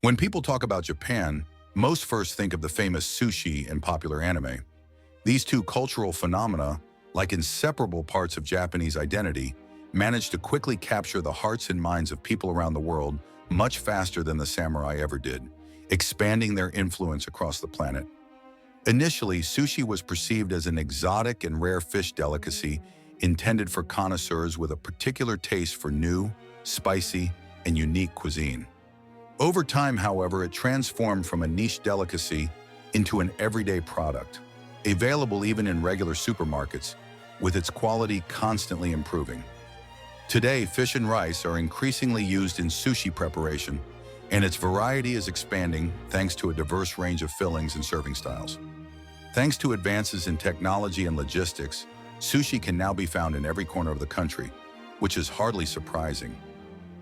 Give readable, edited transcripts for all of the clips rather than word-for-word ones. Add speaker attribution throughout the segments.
Speaker 1: When people talk about Japan, most first think of the famous sushi and popular anime. These two cultural phenomena, like inseparable parts of Japanese identity, managed to quickly capture the hearts and minds of people around the world much faster than the samurai ever did, expanding their influence across the planet. Initially, sushi was perceived as an exotic and rare fish delicacy intended for connoisseurs with a particular taste for new, spicy, and unique cuisine. Over time, however, it transformed from a niche delicacy into an everyday product, available even in regular supermarkets, with its quality constantly improving. Today, fish and rice are increasingly used in sushi preparation, and its variety is expanding thanks to a diverse range of fillings and serving styles. Thanks to advances in technology and logistics, sushi can now be found in every corner of the country, which is hardly surprising.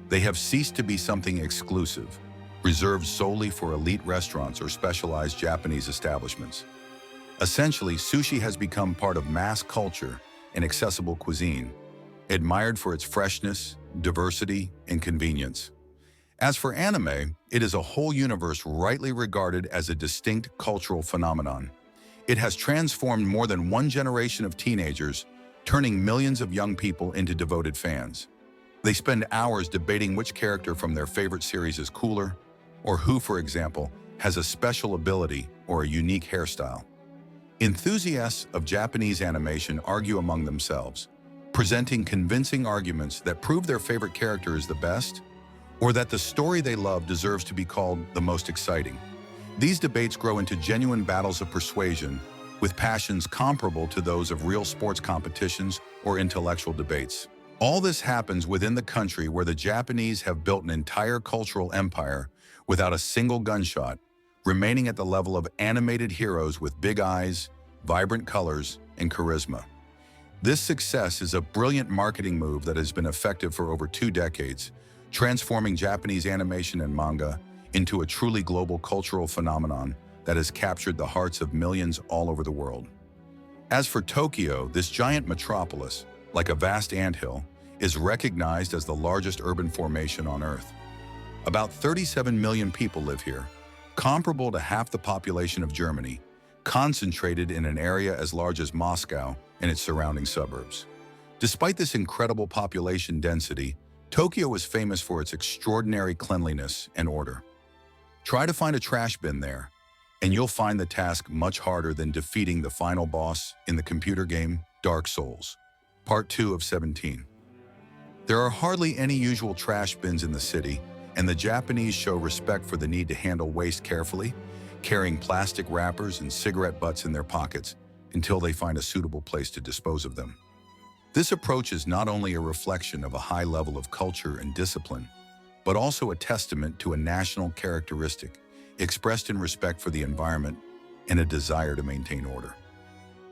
Speaker 1: They have ceased to be something exclusive, reserved solely for elite restaurants or specialized Japanese establishments. Essentially, sushi has become part of mass culture and accessible cuisine, admired for its freshness, diversity, and convenience. As for anime, it is a whole universe rightly regarded as a distinct cultural phenomenon. It has transformed more than one generation of teenagers, turning millions of young people into devoted fans. They spend hours debating which character from their favorite series is cooler, or who, for example, has a special ability or a unique hairstyle. Enthusiasts of Japanese animation argue among themselves, presenting convincing arguments that prove their favorite character is the best, or that the story they love deserves to be called the most exciting. These debates grow into genuine battles of persuasion, with passions comparable to those of real sports competitions or intellectual debates. All this happens within the country where the Japanese have built an entire cultural empire without a single gunshot, remaining at the level of animated heroes with big eyes, vibrant colors, and charisma. This success is a brilliant marketing move that has been effective for over 2 decades, transforming Japanese animation and manga into a truly global cultural phenomenon that has captured the hearts of millions all over the world. As for Tokyo, this giant metropolis, like a vast anthill, is recognized as the largest urban formation on Earth. About 37 million people live here, comparable to half the population of Germany, concentrated in an area as large as Moscow and its surrounding suburbs. Despite this incredible population density, Tokyo is famous for its extraordinary cleanliness and order. Try to find a trash bin there, and you'll find the task much harder than defeating the final boss in the computer game Dark Souls, Part 2 of 17. There are hardly any usual trash bins in the city, and the Japanese show respect for the need to handle waste carefully, carrying plastic wrappers and cigarette butts in their pockets until they find a suitable place to dispose of them. This approach is not only a reflection of a high level of culture and discipline, but also a testament to a national characteristic expressed in respect for the environment and a desire to maintain order.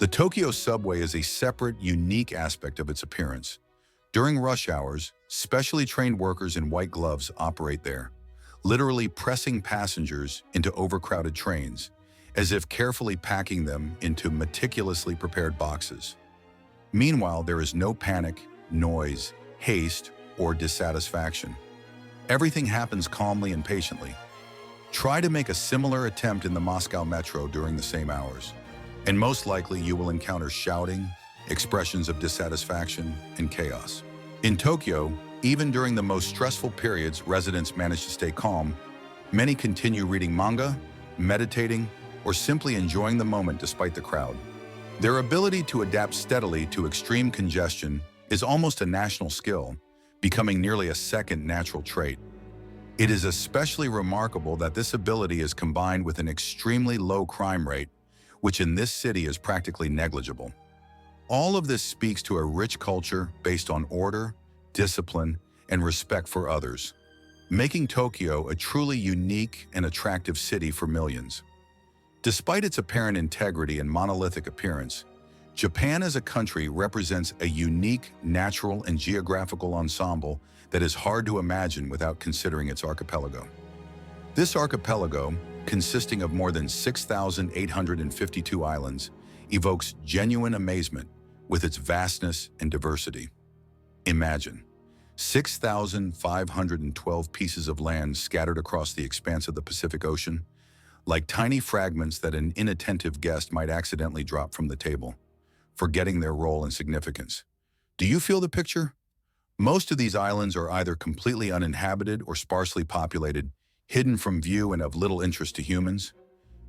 Speaker 1: The Tokyo subway is a separate, unique aspect of its appearance. During rush hours, specially trained workers in white gloves operate there, literally pressing passengers into overcrowded trains, as if carefully packing them into meticulously prepared boxes. Meanwhile, there is no panic, noise, haste, or dissatisfaction. Everything happens calmly and patiently. Try to make a similar attempt in the Moscow metro during the same hours, and most likely you will encounter shouting, expressions of dissatisfaction, and chaos. In Tokyo, even during the most stressful periods, residents manage to stay calm. Many continue reading manga, meditating, or simply enjoying the moment despite the crowd. Their ability to adapt steadily to extreme congestion is almost a national skill, becoming nearly a second natural trait. It is especially remarkable that this ability is combined with an extremely low crime rate, which in this city is practically negligible. All of this speaks to a rich culture based on order, discipline, and respect for others, making Tokyo a truly unique and attractive city for millions. Despite its apparent integrity and monolithic appearance, Japan as a country represents a unique natural and geographical ensemble that is hard to imagine without considering its archipelago. This archipelago, consisting of more than 6,852 islands, evokes genuine amazement with its vastness and diversity. Imagine 6,512 pieces of land scattered across the expanse of the Pacific Ocean, like tiny fragments that an inattentive guest might accidentally drop from the table, forgetting their role and significance. Do you feel the picture? Most of these islands are either completely uninhabited or sparsely populated, hidden from view and of little interest to humans.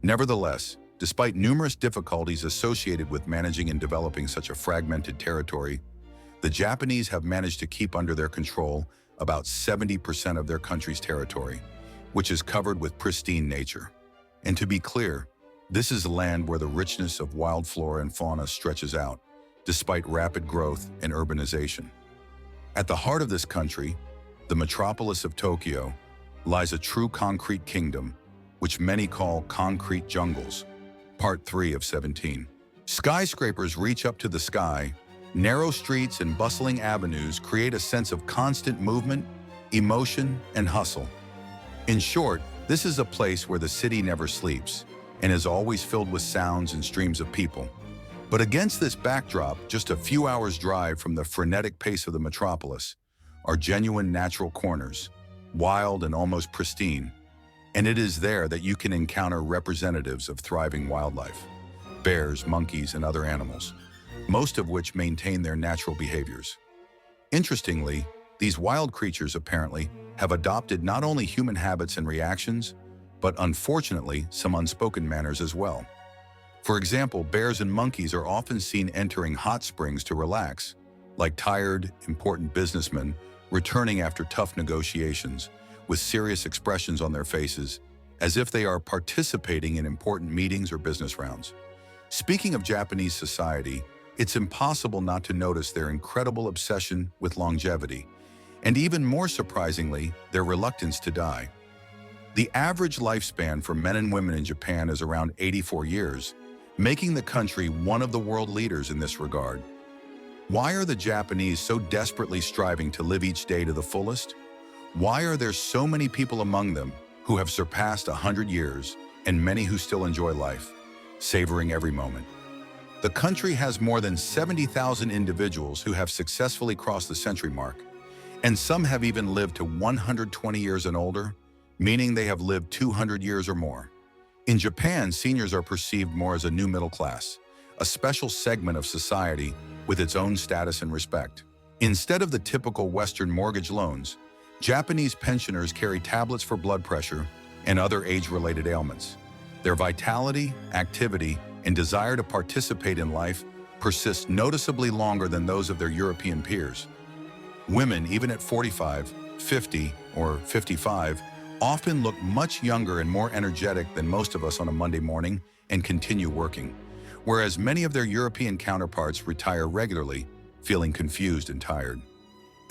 Speaker 1: Nevertheless, despite numerous difficulties associated with managing and developing such a fragmented territory, the Japanese have managed to keep under their control about 70% of their country's territory, which is covered with pristine nature. And to be clear, this is a land where the richness of wild flora and fauna stretches out, despite rapid growth and urbanization. At the heart of this country, the metropolis of Tokyo, lies a true concrete kingdom, which many call concrete jungles. Part 3 of 17. Skyscrapers reach up to the sky. Narrow streets and bustling avenues create a sense of constant movement, emotion, and hustle. In short, this is a place where the city never sleeps and is always filled with sounds and streams of people. But against this backdrop, just a few hours' drive from the frenetic pace of the metropolis, are genuine natural corners, wild and almost pristine. And it is there that you can encounter representatives of thriving wildlife: bears, monkeys, and other animals, most of which maintain their natural behaviors. Interestingly, these wild creatures apparently have adopted not only human habits and reactions, but unfortunately some unspoken manners as well. For example, bears and monkeys are often seen entering hot springs to relax, like tired, important businessmen returning after tough negotiations, with serious expressions on their faces, as if they are participating in important meetings or business rounds. Speaking of Japanese society, it's impossible not to notice their incredible obsession with longevity, and even more surprisingly, their reluctance to die. The average lifespan for men and women in Japan is around 84 years, making the country one of the world leaders in this regard. Why are the Japanese so desperately striving to live each day to the fullest? Why are there so many people among them who have surpassed 100 years and many who still enjoy life, savoring every moment? The country has more than 70,000 individuals who have successfully crossed the century mark, and some have even lived to 120 years and older, meaning they have lived 200 years or more. In Japan, seniors are perceived more as a new middle class, a special segment of society with its own status and respect. Instead of the typical Western mortgage loans, Japanese pensioners carry tablets for blood pressure and other age-related ailments. Their vitality, activity, and desire to participate in life persist noticeably longer than those of their European peers. Women, even at 45, 50, or 55, often look much younger and more energetic than most of us on a Monday morning and continue working, whereas many of their European counterparts retire regularly, feeling confused and tired.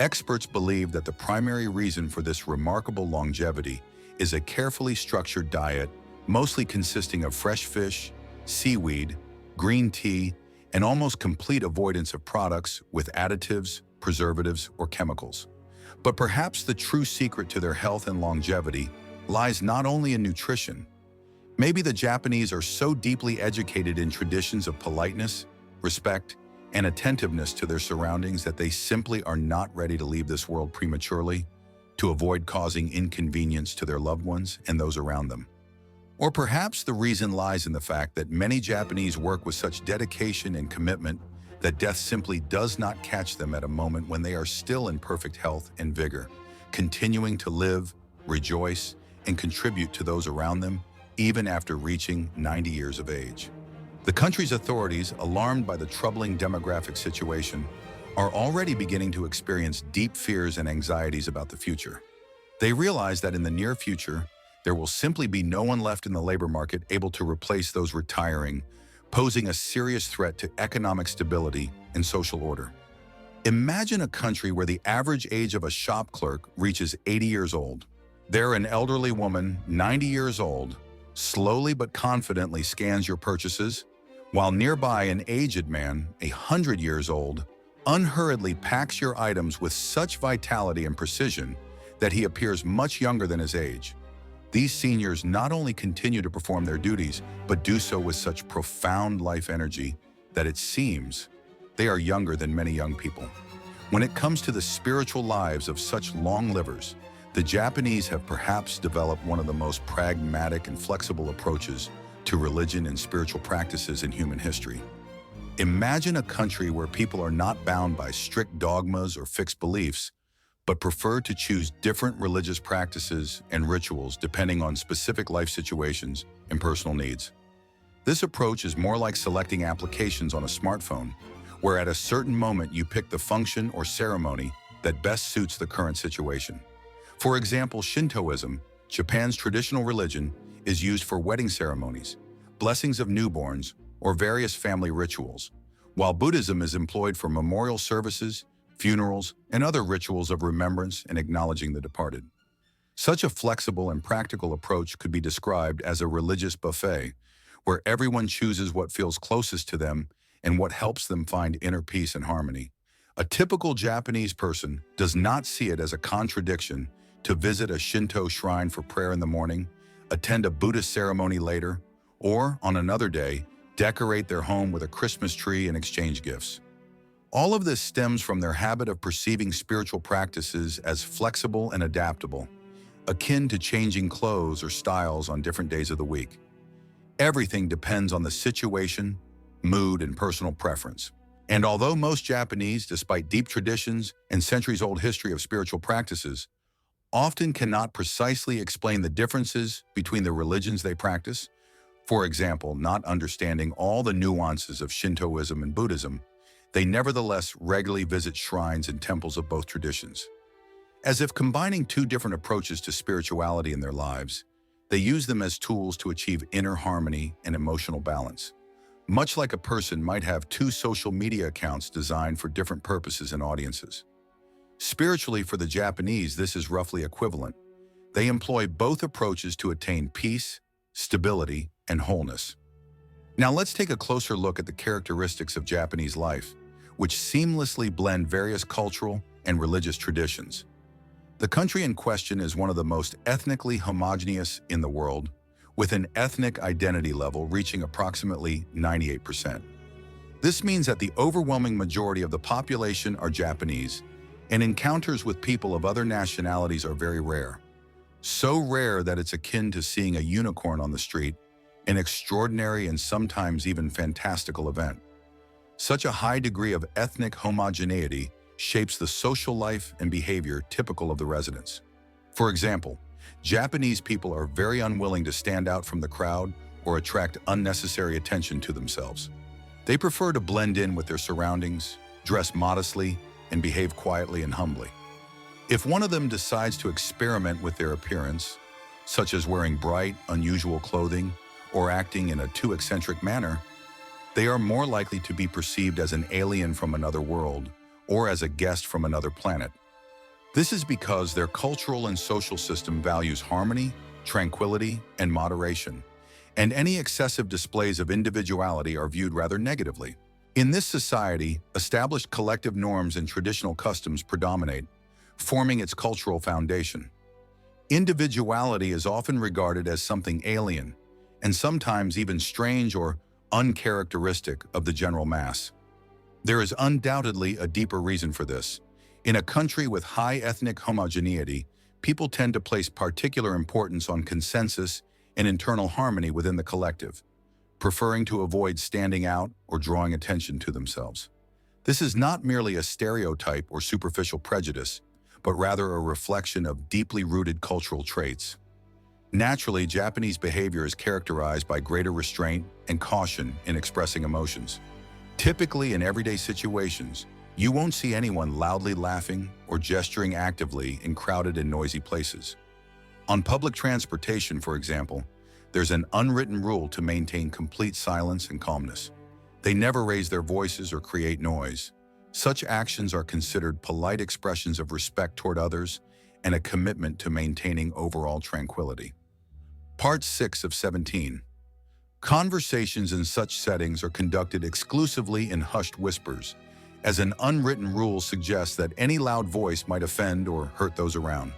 Speaker 1: Experts believe that the primary reason for this remarkable longevity is a carefully structured diet, mostly consisting of fresh fish, seaweed, green tea, and almost complete avoidance of products with additives, preservatives, or chemicals. But perhaps the true secret to their health and longevity lies not only in nutrition. Maybe the Japanese are so deeply educated in traditions of politeness, respect, and attentiveness to their surroundings that they simply are not ready to leave this world prematurely, to avoid causing inconvenience to their loved ones and those around them. Or perhaps the reason lies in the fact that many Japanese work with such dedication and commitment that death simply does not catch them at a moment when they are still in perfect health and vigor, continuing to live, rejoice, and contribute to those around them, even after reaching 90 years of age. The country's authorities, alarmed by the troubling demographic situation, are already beginning to experience deep fears and anxieties about the future. They realize that in the near future, there will simply be no one left in the labor market able to replace those retiring, posing a serious threat to economic stability and social order. Imagine a country where the average age of a shop clerk reaches 80 years old. There, an elderly woman, 90 years old, slowly but confidently scans your purchases, while nearby an aged man, 100 years old, unhurriedly packs your items with such vitality and precision that he appears much younger than his age. These seniors not only continue to perform their duties, but do so with such profound life energy that it seems they are younger than many young people. When it comes to the spiritual lives of such long livers, the Japanese have perhaps developed one of the most pragmatic and flexible approaches to religion and spiritual practices in human history. Imagine a country where people are not bound by strict dogmas or fixed beliefs, but prefer to choose different religious practices and rituals depending on specific life situations and personal needs. This approach is more like selecting applications on a smartphone, where at a certain moment you pick the function or ceremony that best suits the current situation. For example, Shintoism, Japan's traditional religion, is used for wedding ceremonies, blessings of newborns, or various family rituals, while Buddhism is employed for memorial services, funerals, and other rituals of remembrance and acknowledging the departed. Such a flexible and practical approach could be described as a religious buffet, where everyone chooses what feels closest to them and what helps them find inner peace and harmony. A typical Japanese person does not see it as a contradiction to visit a Shinto shrine for prayer in the morning, attend a Buddhist ceremony later, or, on another day, decorate their home with a Christmas tree and exchange gifts. All of this stems from their habit of perceiving spiritual practices as flexible and adaptable, akin to changing clothes or styles on different days of the week. Everything depends on the situation, mood, and personal preference. And although most Japanese, despite deep traditions and centuries-old history of spiritual practices, often cannot precisely explain the differences between the religions they practice, for example, not understanding all the nuances of Shintoism and Buddhism, they nevertheless regularly visit shrines and temples of both traditions. As if combining two different approaches to spirituality in their lives, they use them as tools to achieve inner harmony and emotional balance. Much like a person might have two social media accounts designed for different purposes and audiences. Spiritually, for the Japanese, this is roughly equivalent. They employ both approaches to attain peace, stability, and wholeness. Now let's take a closer look at the characteristics of Japanese life, which seamlessly blend various cultural and religious traditions. The country in question is one of the most ethnically homogeneous in the world, with an ethnic identity level reaching approximately 98%. This means that the overwhelming majority of the population are Japanese, and encounters with people of other nationalities are very rare. So rare that it's akin to seeing a unicorn on the street, an extraordinary and sometimes even fantastical event. Such a high degree of ethnic homogeneity shapes the social life and behavior typical of the residents. For example, Japanese people are very unwilling to stand out from the crowd or attract unnecessary attention to themselves. They prefer to blend in with their surroundings, dress modestly, and behave quietly and humbly. If one of them decides to experiment with their appearance, such as wearing bright, unusual clothing or acting in a too eccentric manner, they are more likely to be perceived as an alien from another world or as a guest from another planet. This is because their cultural and social system values harmony, tranquility, and moderation, and any excessive displays of individuality are viewed rather negatively. In this society, established collective norms and traditional customs predominate, forming its cultural foundation. Individuality is often regarded as something alien, and sometimes even strange or uncharacteristic of the general mass. There is undoubtedly a deeper reason for this. In a country with high ethnic homogeneity, people tend to place particular importance on consensus and internal harmony within the collective, preferring to avoid standing out or drawing attention to themselves. This is not merely a stereotype or superficial prejudice, but rather a reflection of deeply rooted cultural traits. Naturally, Japanese behavior is characterized by greater restraint and caution in expressing emotions. Typically, in everyday situations, you won't see anyone loudly laughing or gesturing actively in crowded and noisy places. On public transportation, for example, there's an unwritten rule to maintain complete silence and calmness. They never raise their voices or create noise. Such actions are considered polite expressions of respect toward others and a commitment to maintaining overall tranquility. Part 6 of 17. Conversations in such settings are conducted exclusively in hushed whispers, as an unwritten rule suggests that any loud voice might offend or hurt those around.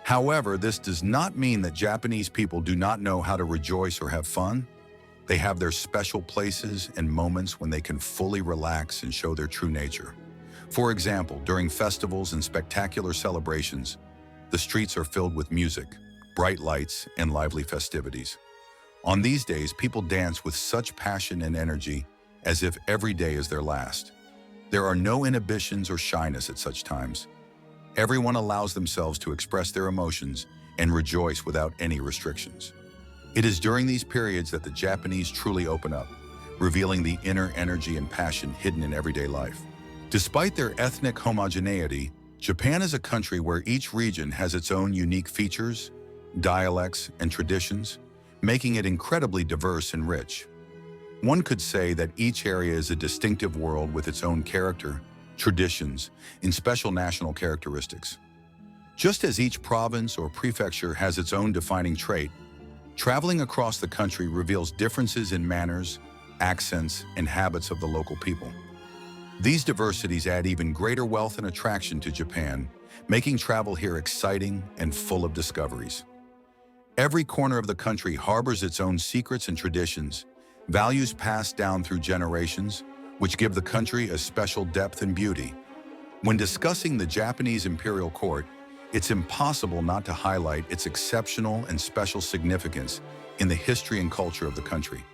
Speaker 1: However, this does not mean that Japanese people do not know how to rejoice or have fun. They have their special places and moments when they can fully relax and show their true nature. For example, during festivals and spectacular celebrations, the streets are filled with music, bright lights, and lively festivities. On these days, people dance with such passion and energy as if every day is their last. There are no inhibitions or shyness at such times. Everyone allows themselves to express their emotions and rejoice without any restrictions. It is during these periods that the Japanese truly open up, revealing the inner energy and passion hidden in everyday life. Despite their ethnic homogeneity, Japan is a country where each region has its own unique features, dialects, and traditions, making it incredibly diverse and rich. One could say that each area is a distinctive world with its own character, traditions, and special national characteristics. Just as each province or prefecture has its own defining trait, traveling across the country reveals differences in manners, accents, and habits of the local people. These diversities add even greater wealth and attraction to Japan, making travel here exciting and full of discoveries. Every corner of the country harbors its own secrets and traditions, values passed down through generations, which give the country a special depth and beauty. When discussing the Japanese imperial court, it's impossible not to highlight its exceptional and special significance in the history and culture of the country.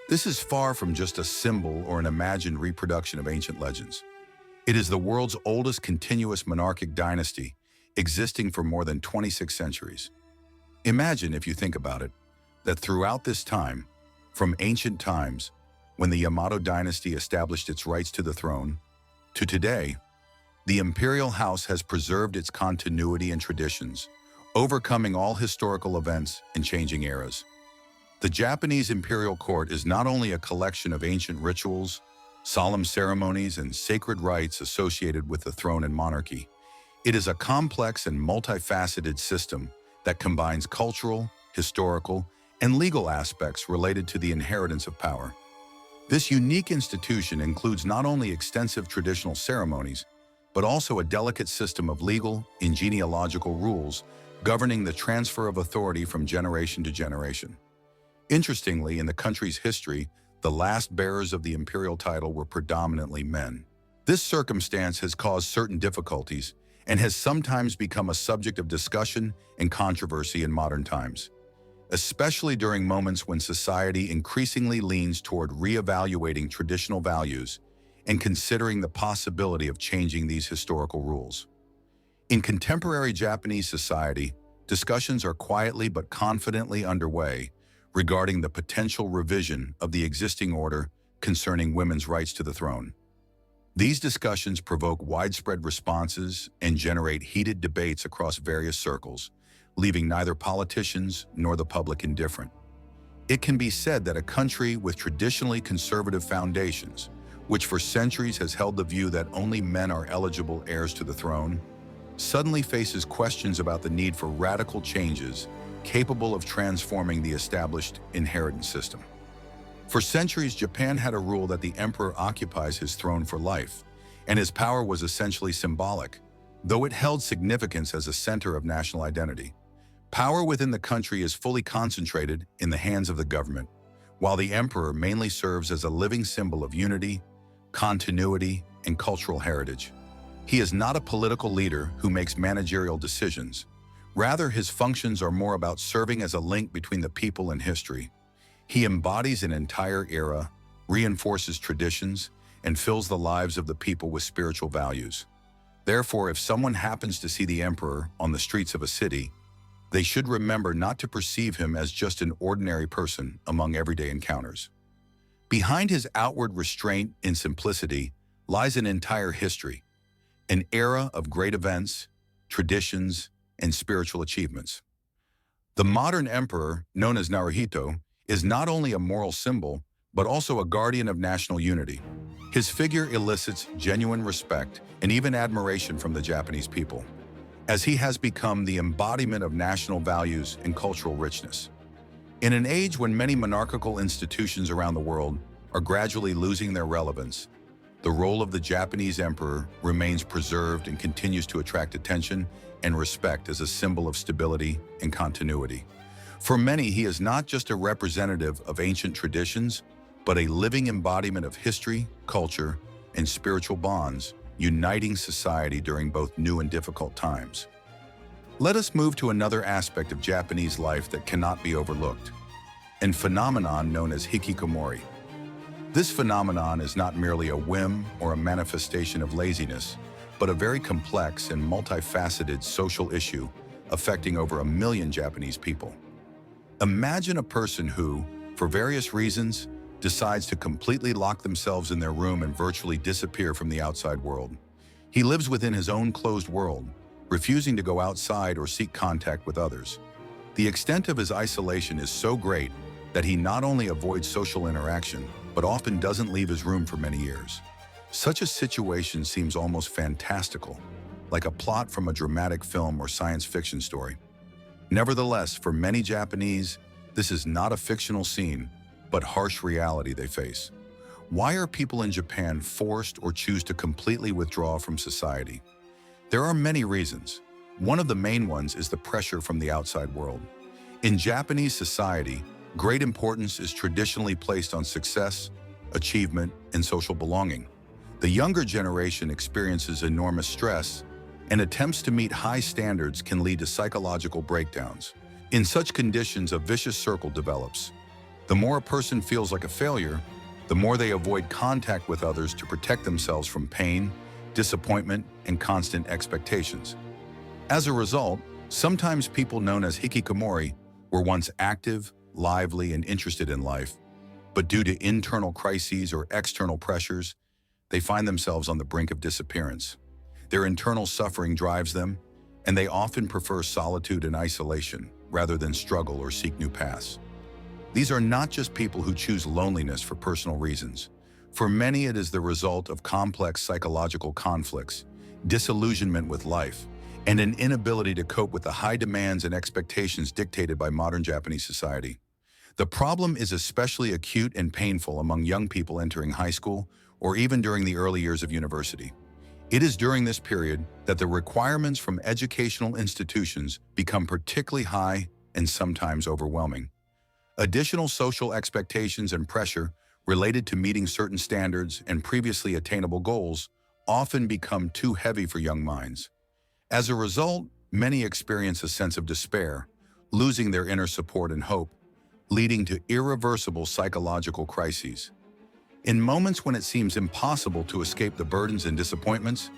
Speaker 1: This is far from just a symbol or an imagined reproduction of ancient legends. It is the world's oldest continuous monarchic dynasty, existing for more than 26 centuries. Imagine, if you think about it, that throughout this time, from ancient times, when the Yamato dynasty established its rights to the throne, to today, the imperial house has preserved its continuity and traditions, overcoming all historical events and changing eras. The Japanese imperial court is not only a collection of ancient rituals, solemn ceremonies, and sacred rites associated with the throne and monarchy. It is a complex and multifaceted system that combines cultural, historical, and legal aspects related to the inheritance of power. This unique institution includes not only extensive traditional ceremonies, but also a delicate system of legal and genealogical rules governing the transfer of authority from generation to generation. Interestingly, in the country's history, the last bearers of the imperial title were predominantly men. This circumstance has caused certain difficulties and has sometimes become a subject of discussion and controversy in modern times, especially during moments when society increasingly leans toward reevaluating traditional values and considering the possibility of changing these historical rules. In contemporary Japanese society, discussions are quietly but confidently underway regarding the potential revision of the existing order concerning women's rights to the throne. These discussions provoke widespread responses and generate heated debates across various circles, leaving neither politicians nor the public indifferent. It can be said that a country with traditionally conservative foundations, which for centuries has held the view that only men are eligible heirs to the throne, suddenly faces questions about the need for radical changes capable of transforming the established inheritance system. For centuries, Japan had a rule that the emperor occupies his throne for life, and his power was essentially symbolic, though it held significance as a center of national identity. Power within the country is fully concentrated in the hands of the government, while the emperor mainly serves as a living symbol of unity, continuity, and cultural heritage. He is not a political leader who makes managerial decisions. Rather, his functions are more about serving as a link between the people and history. He embodies an entire era, reinforces traditions, and fills the lives of the people with spiritual values. Therefore, if someone happens to see the emperor on the streets of a city, they should remember not to perceive him as just an ordinary person among everyday encounters. Behind his outward restraint and simplicity lies an entire history, an era of great events, traditions, and spiritual achievements. The modern emperor, known as Naruhito, is not only a moral symbol, but also a guardian of national unity. His figure elicits genuine respect and even admiration from the Japanese people, as he has become the embodiment of national values and cultural richness. In an age when many monarchical institutions around the world are gradually losing their relevance, the role of the Japanese emperor remains preserved and continues to attract attention and respect as a symbol of stability and continuity. For many, he is not just a representative of ancient traditions, but a living embodiment of history, culture, and spiritual bonds, uniting society during both new and difficult times. Let us move to another aspect of Japanese life that cannot be overlooked, a phenomenon known as hikikomori. This phenomenon is not merely a whim or a manifestation of laziness, but a very complex and multifaceted social issue affecting over 1 million Japanese people. Imagine a person who, for various reasons, decides to completely lock themselves in their room and virtually disappear from the outside world. He lives within his own closed world, refusing to go outside or seek contact with others. The extent of his isolation is so great that he not only avoids social interaction, but often doesn't leave his room for many years. Such a situation seems almost fantastical, like a plot from a dramatic film or science fiction story. Nevertheless, for many Japanese, this is not a fictional scene, but harsh reality they face. Why are people in Japan forced or choose to completely withdraw from society? There are many reasons. One of the main ones is the pressure from the outside world. In Japanese society, great importance is traditionally placed on success, achievement, and social belonging. The younger generation experiences enormous stress, and attempts to meet high standards can lead to psychological breakdowns. In such conditions, a vicious circle develops. The more a person feels like a failure, the more they avoid contact with others to protect themselves from pain, disappointment, and constant expectations. As a result, sometimes people known as hikikomori were once active, lively, and interested in life, but due to internal crises or external pressures, they find themselves on the brink of disappearance. Their internal suffering drives them, and they often prefer solitude and isolation rather than struggle or seek new paths. These are not just people who choose loneliness for personal reasons. For many, it is the result of complex psychological conflicts, disillusionment with life, and an inability to cope with the high demands and expectations dictated by modern Japanese society. The problem is especially acute and painful among young people entering high school or even during the early years of university. It is during this period that the requirements from educational institutions become particularly high and sometimes overwhelming. Additional social expectations and pressure related to meeting certain standards and previously attainable goals often become too heavy for young minds. As a result, many experience a sense of despair, losing their inner support and hope, leading to irreversible psychological crises. In moments when it seems impossible to escape the burdens and disappointments,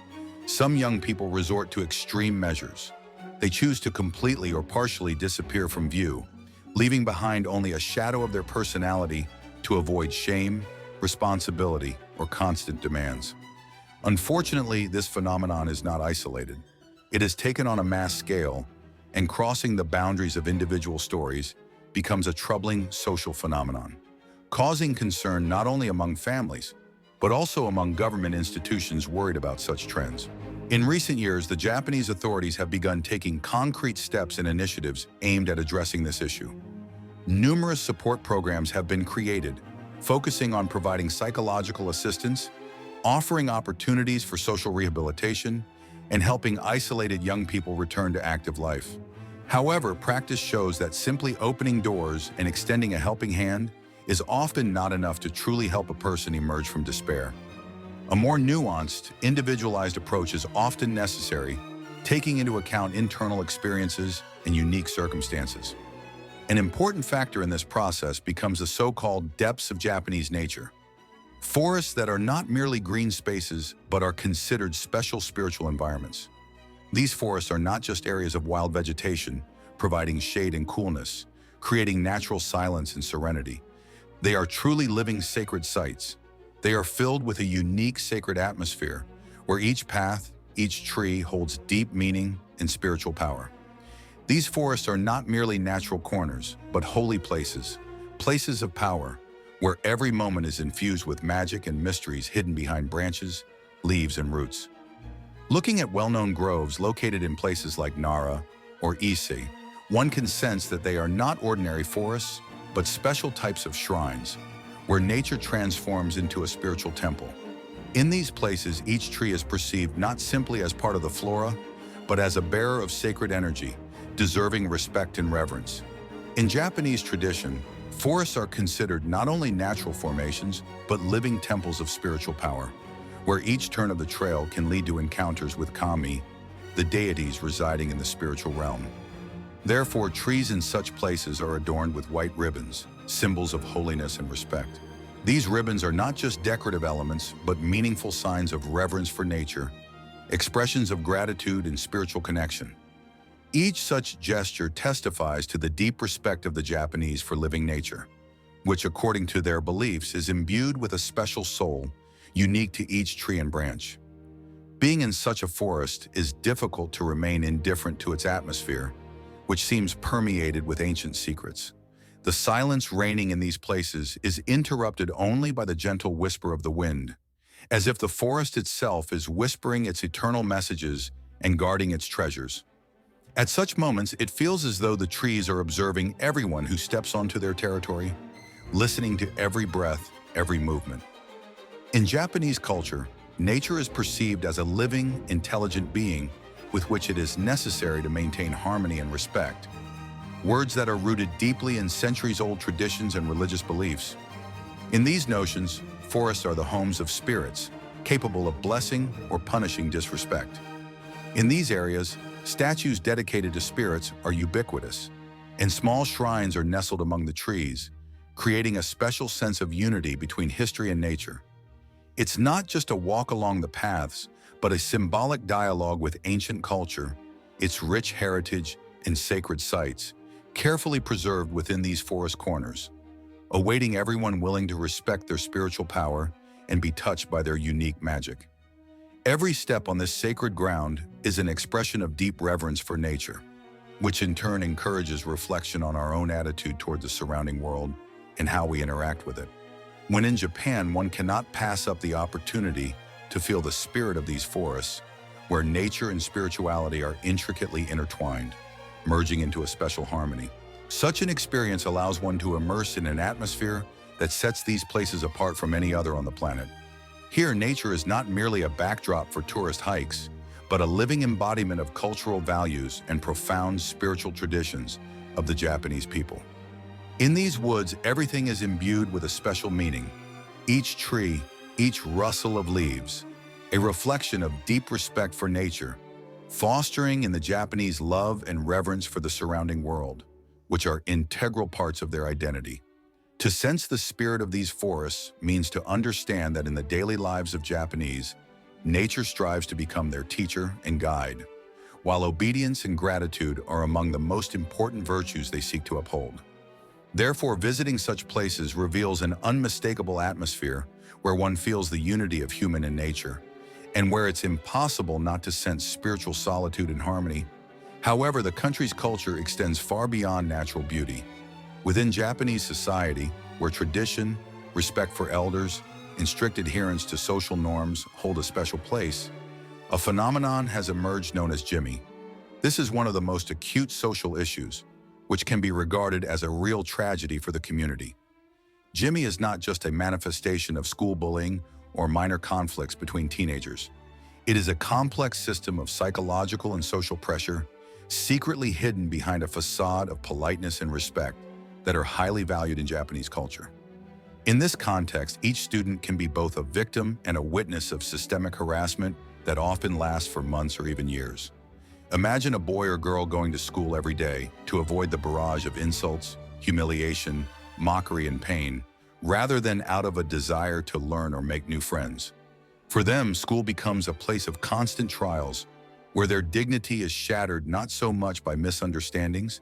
Speaker 1: some young people resort to extreme measures. They choose to completely or partially disappear from view, leaving behind only a shadow of their personality to avoid shame, responsibility, or constant demands. Unfortunately, this phenomenon is not isolated. It has taken on a mass scale, and crossing the boundaries of individual stories becomes a troubling social phenomenon, causing concern not only among families, but also among government institutions worried about such trends. In recent years, the Japanese authorities have begun taking concrete steps and initiatives aimed at addressing this issue. Numerous support programs have been created, focusing on providing psychological assistance, offering opportunities for social rehabilitation, and helping isolated young people return to active life. However, practice shows that simply opening doors and extending a helping hand is often not enough to truly help a person emerge from despair. A more nuanced, individualized approach is often necessary, taking into account internal experiences and unique circumstances. An important factor in this process becomes the so-called depths of Japanese nature. Forests that are not merely green spaces, but are considered special spiritual environments. These forests are not just areas of wild vegetation, providing shade and coolness, creating natural silence and serenity. They are truly living sacred sites. They are filled with a unique sacred atmosphere, where each path, each tree holds deep meaning and spiritual power. These forests are not merely natural corners, but holy places, places of power, where every moment is infused with magic and mysteries hidden behind branches, leaves, and roots. Looking at well-known groves located in places like Nara or Ise, one can sense that they are not ordinary forests, but special types of shrines, where nature transforms into a spiritual temple. In these places, each tree is perceived not simply as part of the flora, but as a bearer of sacred energy, deserving respect and reverence. In Japanese tradition, forests are considered not only natural formations, but living temples of spiritual power, where each turn of the trail can lead to encounters with kami, the deities residing in the spiritual realm. Therefore, trees in such places are adorned with white ribbons, symbols of holiness and respect. These ribbons are not just decorative elements, but meaningful signs of reverence for nature, expressions of gratitude and spiritual connection. Each such gesture testifies to the deep respect of the Japanese for living nature, which, according to their beliefs, is imbued with a special soul, unique to each tree and branch. Being in such a forest is difficult to remain indifferent to its atmosphere, which seems permeated with ancient secrets. The silence reigning in these places is interrupted only by the gentle whisper of the wind, as if the forest itself is whispering its eternal messages and guarding its treasures. At such moments, it feels as though the trees are observing everyone who steps onto their territory, listening to every breath, every movement. In Japanese culture, nature is perceived as a living, intelligent being with which it is necessary to maintain harmony and respect, words that are rooted deeply in centuries-old traditions and religious beliefs. In these notions, forests are the homes of spirits, capable of blessing or punishing disrespect. In these areas, statues dedicated to spirits are ubiquitous, and small shrines are nestled among the trees, creating a special sense of unity between history and nature. It's not just a walk along the paths, but a symbolic dialogue with ancient culture, its rich heritage and sacred sites, carefully preserved within these forest corners, awaiting everyone willing to respect their spiritual power and be touched by their unique magic. Every step on this sacred ground is an expression of deep reverence for nature, which in turn encourages reflection on our own attitude toward the surrounding world and how we interact with it. When in Japan, one cannot pass up the opportunity to feel the spirit of these forests, where nature and spirituality are intricately intertwined, merging into a special harmony. Such an experience allows one to immerse in an atmosphere that sets these places apart from any other on the planet. Here, nature is not merely a backdrop for tourist hikes, but a living embodiment of cultural values and profound spiritual traditions of the Japanese people. In these woods, everything is imbued with a special meaning. Each tree, each rustle of leaves, a reflection of deep respect for nature, fostering in the Japanese love and reverence for the surrounding world, which are integral parts of their identity. To sense the spirit of these forests means to understand that in the daily lives of Japanese, nature strives to become their teacher and guide, while obedience and gratitude are among the most important virtues they seek to uphold. Therefore, visiting such places reveals an unmistakable atmosphere where one feels the unity of human and nature, and where it's impossible not to sense spiritual solitude and harmony. However, the country's culture extends far beyond natural beauty. Within Japanese society, where tradition, respect for elders, and strict adherence to social norms hold a special place, a phenomenon has emerged known as Jimmy. This is one of the most acute social issues, which can be regarded as a real tragedy for the community. Jimmy is not just a manifestation of school bullying or minor conflicts between teenagers. It is a complex system of psychological and social pressure, secretly hidden behind a facade of politeness and respect that are highly valued in Japanese culture. In this context, each student can be both a victim and a witness of systemic harassment that often lasts for months or even years. Imagine a boy or girl going to school every day to avoid the barrage of insults, humiliation, mockery, and pain, rather than out of a desire to learn or make new friends. For them, school becomes a place of constant trials, where their dignity is shattered not so much by misunderstandings,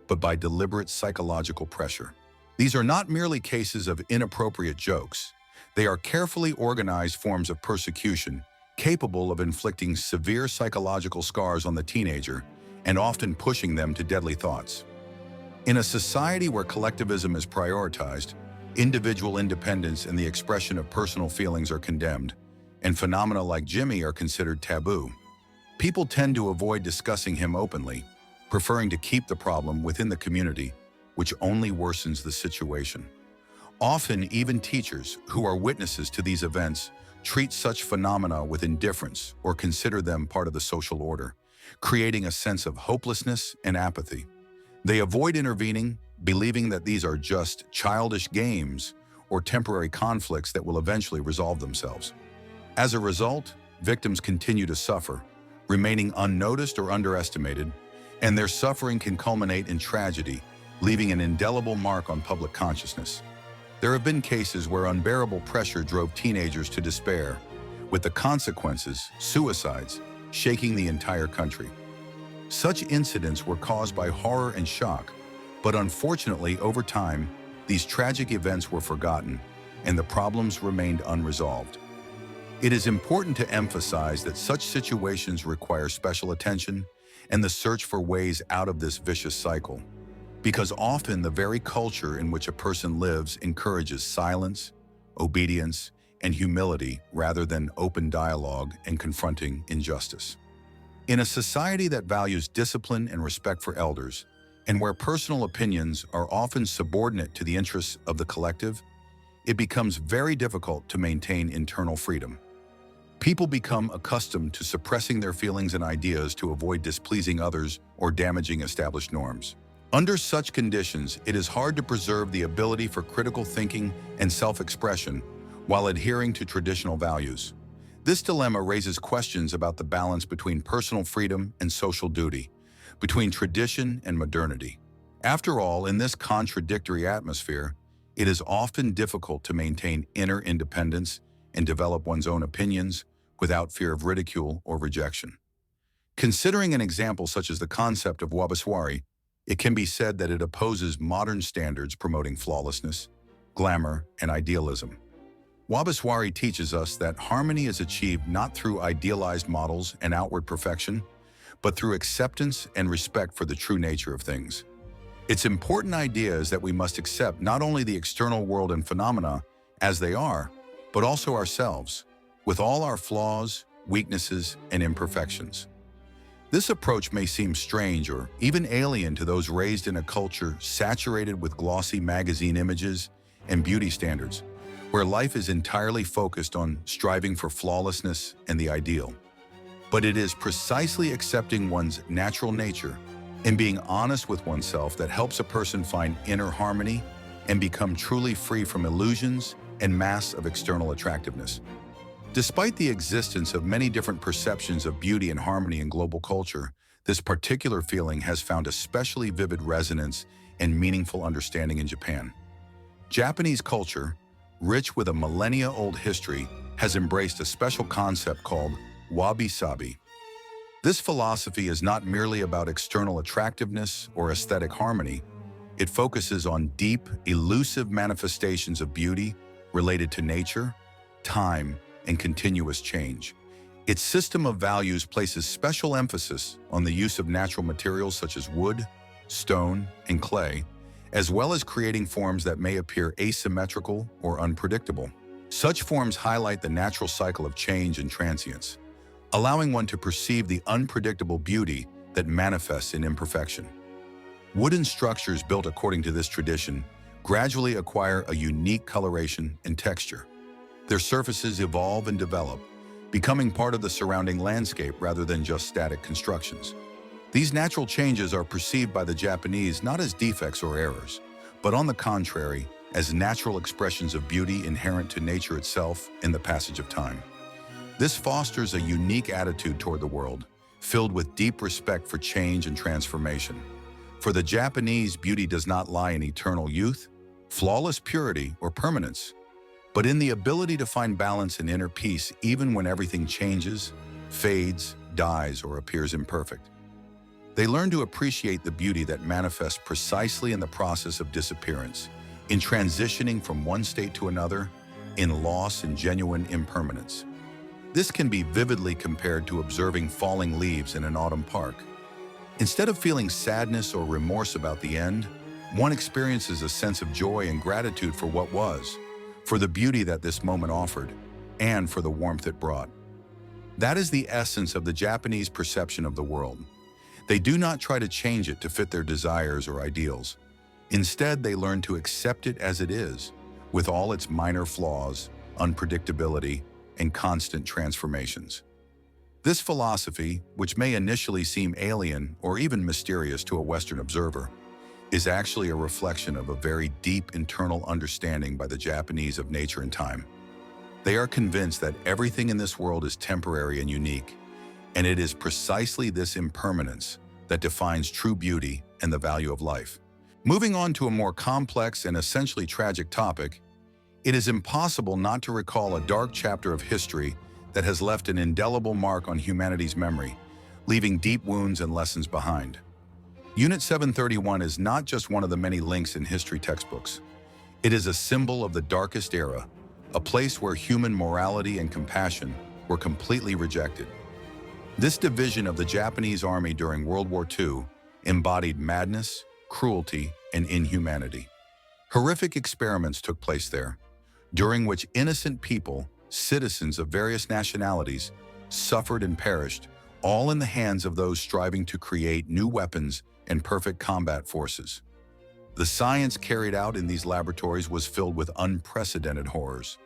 Speaker 1: but by deliberate psychological pressure. These are not merely cases of inappropriate jokes. They are carefully organized forms of persecution, capable of inflicting severe psychological scars on the teenager and often pushing them to deadly thoughts. In a society where collectivism is prioritized, individual independence and the expression of personal feelings are condemned, and phenomena like Jimmy are considered taboo. People tend to avoid discussing him openly, preferring to keep the problem within the community, which only worsens the situation. Often, even teachers who are witnesses to these events treat such phenomena with indifference or consider them part of the social order, creating a sense of hopelessness and apathy. They avoid intervening, believing that these are just childish games or temporary conflicts that will eventually resolve themselves. As a result, victims continue to suffer, remaining unnoticed or underestimated, and their suffering can culminate in tragedy, leaving an indelible mark on public consciousness. There have been cases where unbearable pressure drove teenagers to despair, with the consequences, suicides, shaking the entire country. Such incidents were caused by horror and shock, but unfortunately, over time, these tragic events were forgotten, and the problems remained unresolved. It is important to emphasize that such situations require special attention and the search for ways out of this vicious cycle, because often the very culture in which a person lives encourages silence, obedience, and humility rather than open dialogue and confronting injustice. In a society that values discipline and respect for elders, and where personal opinions are often subordinate to the interests of the collective, it becomes very difficult to maintain internal freedom. People become accustomed to suppressing their feelings and ideas to avoid displeasing others or damaging established norms. Under such conditions, it is hard to preserve the ability for critical thinking and self-expression while adhering to traditional values. This dilemma raises questions about the balance between personal freedom and social duty, between tradition and modernity. After all, in this contradictory atmosphere, it is often difficult to maintain inner independence and develop one's own opinions without fear of ridicule or rejection. Considering an example such as the concept of Wabaswari, it can be said that it opposes modern standards promoting flawlessness, glamour, and idealism. Wabaswari teaches us that harmony is achieved not through idealized models and outward perfection, but through acceptance and respect for the true nature of things. Its important idea is that we must accept not only the external world and phenomena as they are, but also ourselves, with all our flaws, weaknesses, and imperfections. This approach may seem strange or even alien to those raised in a culture saturated with glossy magazine images and beauty standards, where life is entirely focused on striving for flawlessness and the ideal. But it is precisely accepting one's natural nature and being honest with oneself that helps a person find inner harmony and become truly free from illusions and masks of external attractiveness. Despite the existence of many different perceptions of beauty and harmony in global culture, this particular feeling has found especially vivid resonance and meaningful understanding in Japan. Japanese culture, rich with a millennia-old history, has embraced a special concept called wabi-sabi. This philosophy is not merely about external attractiveness or aesthetic harmony. It focuses on deep, elusive manifestations of beauty related to nature, time, and continuous change. Its system of values places special emphasis on the use of natural materials such as wood, stone, and clay, as well as creating forms that may appear asymmetrical or unpredictable. Such forms highlight the natural cycle of change and transience, allowing one to perceive the unpredictable beauty that manifests in imperfection. Wooden structures built according to this tradition gradually acquire a unique coloration and texture. Their surfaces evolve and develop, becoming part of the surrounding landscape rather than just static constructions. These natural changes are perceived by the Japanese not as defects or errors, but on the contrary, as natural expressions of beauty inherent to nature itself in the passage of time. This fosters a unique attitude toward the world, filled with deep respect for change and transformation. For the Japanese, beauty does not lie in eternal youth, flawless purity, or permanence, but in the ability to find balance and inner peace even when everything changes, fades, dies, or appears imperfect. They learn to appreciate the beauty that manifests precisely in the process of disappearance, in transitioning from one state to another, in loss and genuine impermanence. This can be vividly compared to observing falling leaves in an autumn park. Instead of feeling sadness or remorse about the end, one experiences a sense of joy and gratitude for what was, for the beauty that this moment offered, and for the warmth it brought. That is the essence of the Japanese perception of the world. They do not try to change it to fit their desires or ideals. Instead, they learn to accept it as it is, with all its minor flaws, unpredictability, and constant transformations. This philosophy, which may initially seem alien or even mysterious to a Western observer, is actually a reflection of a very deep internal understanding by the Japanese of nature and time. They are convinced that everything in this world is temporary and unique, and it is precisely this impermanence that defines true beauty and the value of life. Moving on to a more complex and essentially tragic topic, it is impossible not to recall a dark chapter of history that has left an indelible mark on humanity's memory, leaving deep wounds and lessons behind. Unit 731 is not just one of the many links in history textbooks. It is a symbol of the darkest era, a place where human morality and compassion were completely rejected. This division of the Japanese army during World War II embodied madness, cruelty, and inhumanity. Horrific experiments took place there, during which innocent people, citizens of various nationalities, suffered and perished, all in the hands of those striving to create new weapons and perfect combat forces. The science carried out in these laboratories was filled with unprecedented horrors.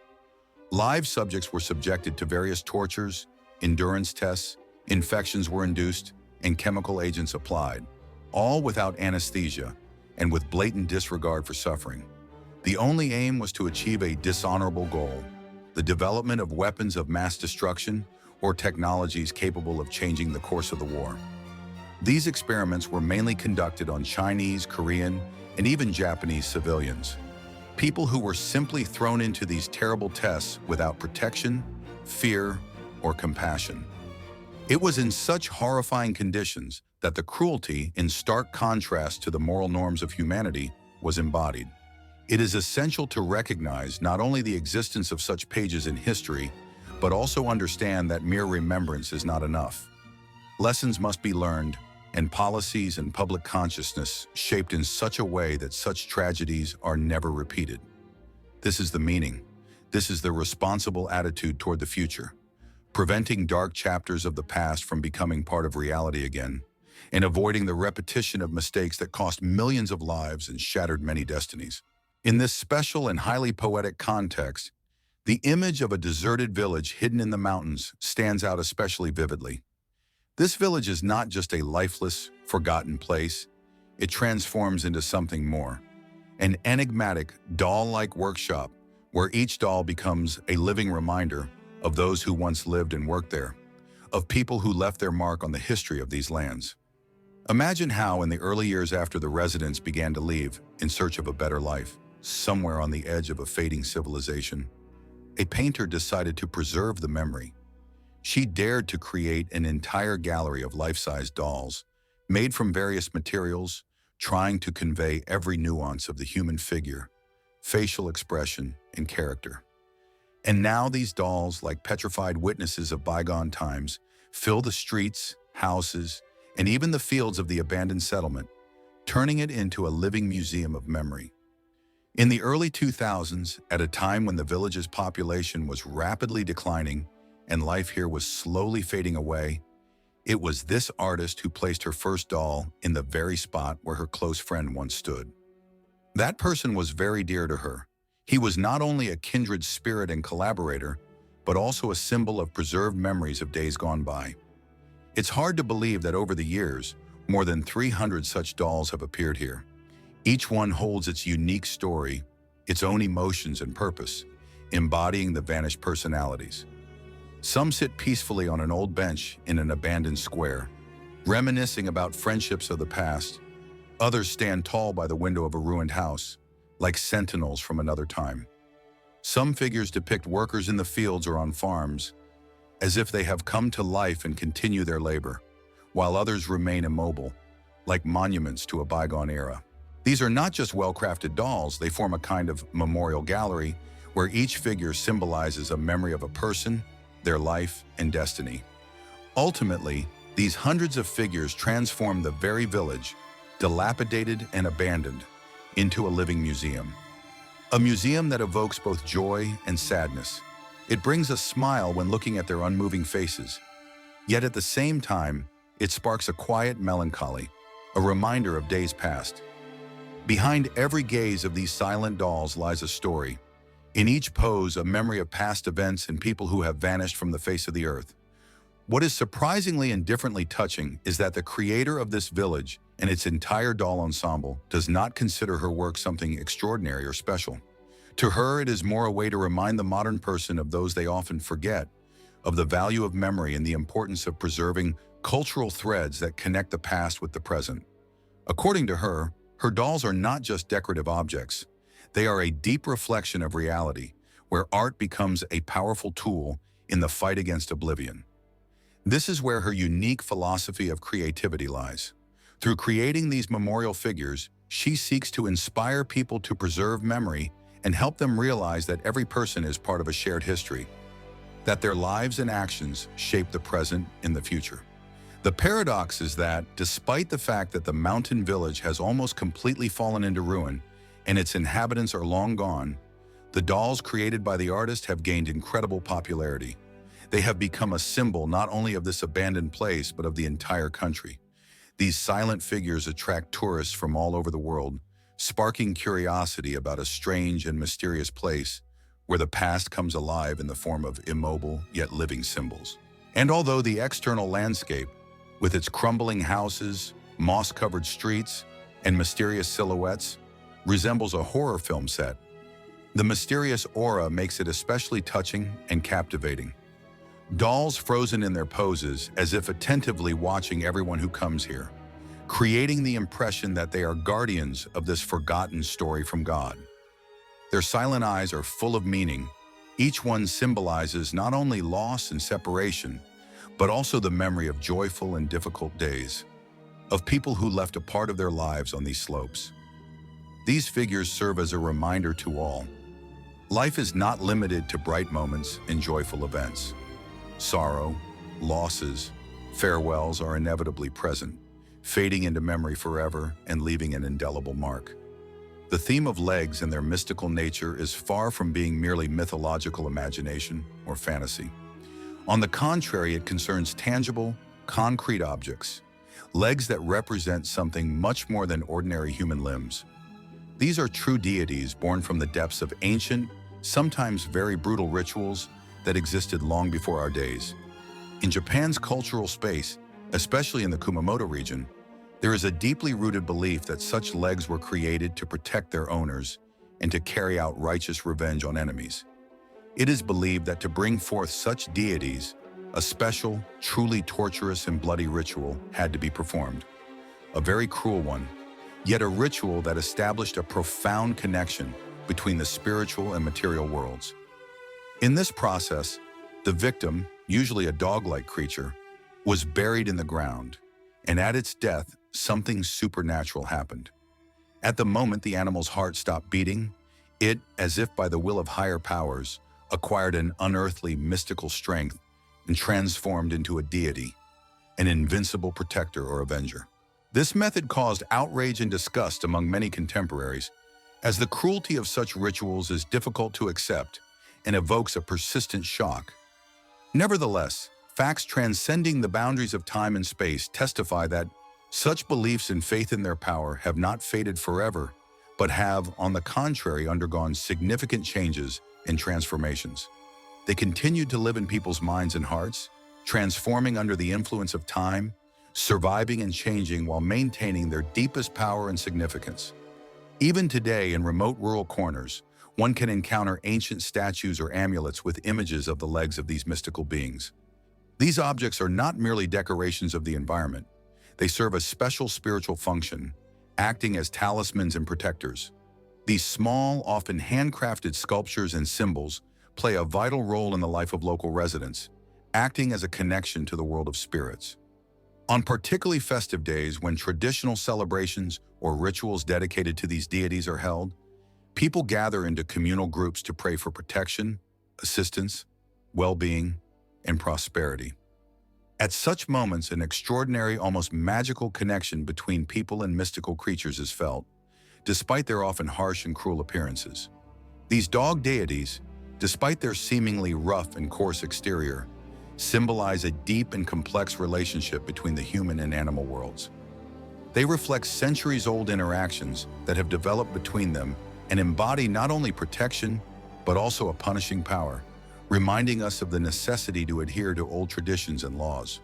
Speaker 1: Live subjects were subjected to various tortures, endurance tests, infections were induced, and chemical agents applied, all without anesthesia and with blatant disregard for suffering. The only aim was to achieve a dishonorable goal, the development of weapons of mass destruction or technologies capable of changing the course of the war. These experiments were mainly conducted on Chinese, Korean, and even Japanese civilians, people who were simply thrown into these terrible tests without protection, fear, or compassion. It was in such horrifying conditions that the cruelty, in stark contrast to the moral norms of humanity, was embodied. It is essential to recognize not only the existence of such pages in history, but also understand that mere remembrance is not enough. Lessons must be learned, and policies and public consciousness shaped in such a way that such tragedies are never repeated. This is the meaning. This is the responsible attitude toward the future, preventing dark chapters of the past from becoming part of reality again, and avoiding the repetition of mistakes that cost millions of lives and shattered many destinies. In this special and highly poetic context, the image of a deserted village hidden in the mountains stands out especially vividly. This village is not just a lifeless, forgotten place. It transforms into something more, an enigmatic, doll-like workshop where each doll becomes a living reminder of those who once lived and worked there, of people who left their mark on the history of these lands. Imagine how, in the early years after the residents began to leave in search of a better life, somewhere on the edge of a fading civilization, a painter decided to preserve the memory. She dared to create an entire gallery of life-size dolls, made from various materials, trying to convey every nuance of the human figure, facial expression, and character. And now these dolls, like petrified witnesses of bygone times, fill the streets, houses, and even the fields of the abandoned settlement, turning it into a living museum of memory. In the early 2000s, at a time when the village's population was rapidly declining and life here was slowly fading away, it was this artist who placed her first doll in the very spot where her close friend once stood. That person was very dear to her. He was not only a kindred spirit and collaborator, but also a symbol of preserved memories of days gone by. It's hard to believe that over the years, more than 300 such dolls have appeared here. Each one holds its unique story, its own emotions and purpose, embodying the vanished personalities. Some sit peacefully on an old bench in an abandoned square, reminiscing about friendships of the past. Others stand tall by the window of a ruined house, like sentinels from another time. Some figures depict workers in the fields or on farms, as if they have come to life and continue their labor, while others remain immobile, like monuments to a bygone era. These are not just well-crafted dolls, they form a kind of memorial gallery where each figure symbolizes a memory of a person, their life, and destiny. Ultimately, these hundreds of figures transform the very village, dilapidated and abandoned, into a living museum. A museum that evokes both joy and sadness. It brings a smile when looking at their unmoving faces. Yet at the same time, it sparks a quiet melancholy, a reminder of days past. Behind every gaze of these silent dolls lies a story. In each pose, a memory of past events and people who have vanished from the face of the earth. What is surprisingly and differently touching is that the creator of this village and its entire doll ensemble does not consider her work something extraordinary or special. To her, it is more a way to remind the modern person of those they often forget, of the value of memory and the importance of preserving cultural threads that connect the past with the present. According to her dolls are not just decorative objects. They are a deep reflection of reality, where art becomes a powerful tool in the fight against oblivion. This is where her unique philosophy of creativity lies. Through creating these memorial figures, she seeks to inspire people to preserve memory and help them realize that every person is part of a shared history, that their lives and actions shape the present and the future. The paradox is that, despite the fact that the mountain village has almost completely fallen into ruin and its inhabitants are long gone, the dolls created by the artist have gained incredible popularity. They have become a symbol not only of this abandoned place, but of the entire country. These silent figures attract tourists from all over the world, sparking curiosity about a strange and mysterious place where the past comes alive in the form of immobile yet living symbols. And although the external landscape, with its crumbling houses, moss-covered streets, and mysterious silhouettes, resembles a horror film set, the mysterious aura makes it especially touching and captivating. Dolls frozen in their poses, as if attentively watching everyone who comes here, creating the impression that they are guardians of this forgotten story from God. Their silent eyes are full of meaning. Each one symbolizes not only loss and separation, but also the memory of joyful and difficult days, of people who left a part of their lives on these slopes. These figures serve as a reminder to all. Life is not limited to bright moments and joyful events. Sorrow, losses, farewells are inevitably present, fading into memory forever and leaving an indelible mark. The theme of legs and their mystical nature is far from being merely mythological imagination or fantasy. On the contrary, it concerns tangible, concrete objects, legs that represent something much more than ordinary human limbs. These are true deities born from the depths of ancient, sometimes very brutal rituals that existed long before our days. In Japan's cultural space, especially in the Kumamoto region, there is a deeply rooted belief that such legs were created to protect their owners and to carry out righteous revenge on enemies. It is believed that to bring forth such deities, a special, truly torturous and bloody ritual had to be performed. A very cruel one, yet a ritual that established a profound connection between the spiritual and material worlds. In this process, the victim, usually a dog-like creature, was buried in the ground, and at its death, something supernatural happened. At the moment the animal's heart stopped beating, it, as if by the will of higher powers, acquired an unearthly mystical strength and transformed into a deity, an invincible protector or avenger. This method caused outrage and disgust among many contemporaries, as the cruelty of such rituals is difficult to accept and evokes a persistent shock. Nevertheless, facts transcending the boundaries of time and space testify that such beliefs and faith in their power have not faded forever, but have, on the contrary, undergone significant changes and transformations. They continue to live in people's minds and hearts, transforming under the influence of time, surviving and changing while maintaining their deepest power and significance. Even today, in remote rural corners, one can encounter ancient statues or amulets with images of the legs of these mystical beings. These objects are not merely decorations of the environment. They serve a special spiritual function, acting as talismans and protectors. These small, often handcrafted sculptures and symbols play a vital role in the life of local residents, acting as a connection to the world of spirits. On particularly festive days when traditional celebrations or rituals dedicated to these deities are held, people gather into communal groups to pray for protection, assistance, well-being, and prosperity. At such moments, an extraordinary, almost magical connection between people and mystical creatures is felt, despite their often harsh and cruel appearances. These dog deities, despite their seemingly rough and coarse exterior, symbolize a deep and complex relationship between the human and animal worlds. They reflect centuries-old interactions that have developed between them and embody not only protection, but also a punishing power, reminding us of the necessity to adhere to old traditions and laws.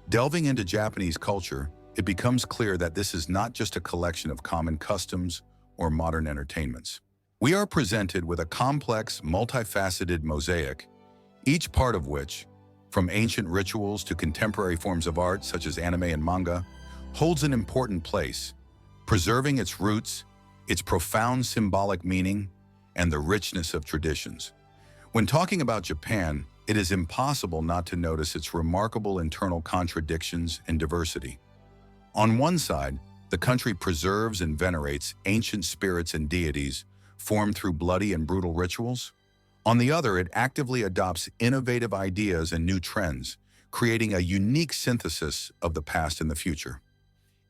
Speaker 1: Delving into Japanese culture, it becomes clear that this is not just a collection of common customs or modern entertainments. We are presented with a complex, multifaceted mosaic, each part of which, from ancient rituals to contemporary forms of art such as anime and manga, holds an important place, preserving its roots, its profound symbolic meaning, and the richness of traditions. When talking about Japan, it is impossible not to notice its remarkable internal contradictions and diversity. On one side, the country preserves and venerates ancient spirits and deities formed through bloody and brutal rituals. On the other, it actively adopts innovative ideas and new trends, creating a unique synthesis of the past and the future.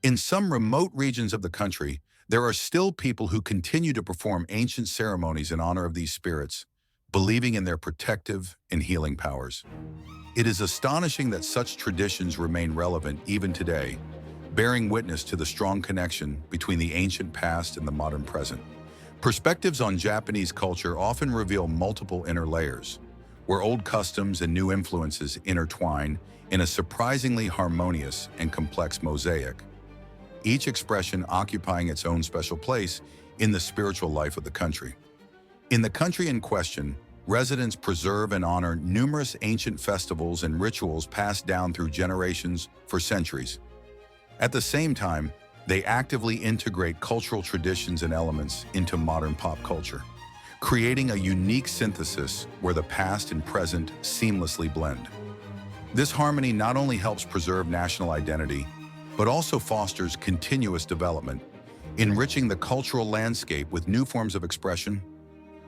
Speaker 1: In some remote regions of the country, there are still people who continue to perform ancient ceremonies in honor of these spirits, believing in their protective and healing powers. It is astonishing that such traditions remain relevant even today, bearing witness to the strong connection between the ancient past and the modern present. Perspectives on Japanese culture often reveal multiple inner layers, where old customs and new influences intertwine in a surprisingly harmonious and complex mosaic, each expression occupying its own special place in the spiritual life of the country. In the country in question, residents preserve and honor numerous ancient festivals and rituals passed down through generations for centuries. At the same time, they actively integrate cultural traditions and elements into modern pop culture, creating a unique synthesis where the past and present seamlessly blend. This harmony not only helps preserve national identity, but also fosters continuous development, enriching the cultural landscape with new forms of expression.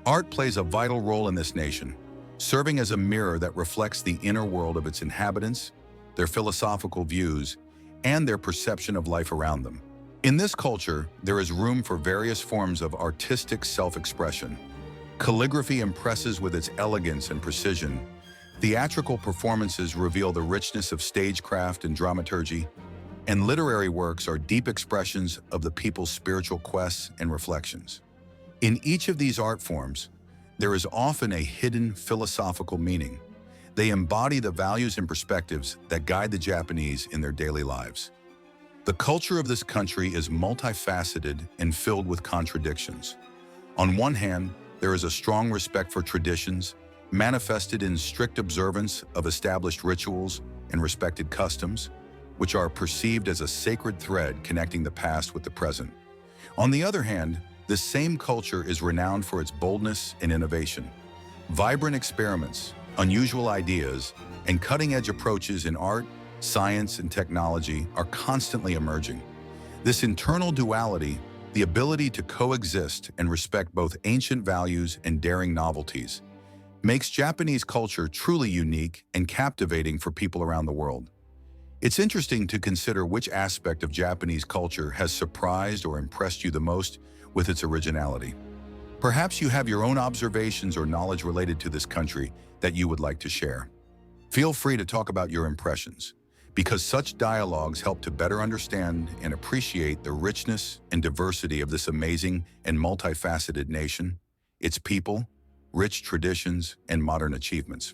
Speaker 1: Art plays a vital role in this nation, serving as a mirror that reflects the inner world of its inhabitants, their philosophical views, and their perception of life around them. In this culture, there is room for various forms of artistic self-expression. Calligraphy impresses with its elegance and precision. Theatrical performances reveal the richness of stagecraft and dramaturgy, and literary works are deep expressions of the people's spiritual quests and reflections. In each of these art forms, there is often a hidden philosophical meaning. They embody the values and perspectives that guide the Japanese in their daily lives. The culture of this country is multifaceted and filled with contradictions. On one hand, there is a strong respect for traditions, manifested in strict observance of established rituals and respected customs, which are perceived as a sacred thread connecting the past with the present. On the other hand, this same culture is renowned for its boldness and innovation. Vibrant experiments, unusual ideas, and cutting-edge approaches in art, science, and technology are constantly emerging. This internal duality, the ability to coexist and respect both ancient values and daring novelties, makes Japanese culture truly unique and captivating for people around the world. It's interesting to consider which aspect of Japanese culture has surprised or impressed you the most with its originality. Perhaps you have your own observations or knowledge related to this country that you would like to share. Feel free to talk about your impressions, because such dialogues help to better understand and appreciate the richness and diversity of this amazing and multifaceted nation, its people, rich traditions, and modern achievements.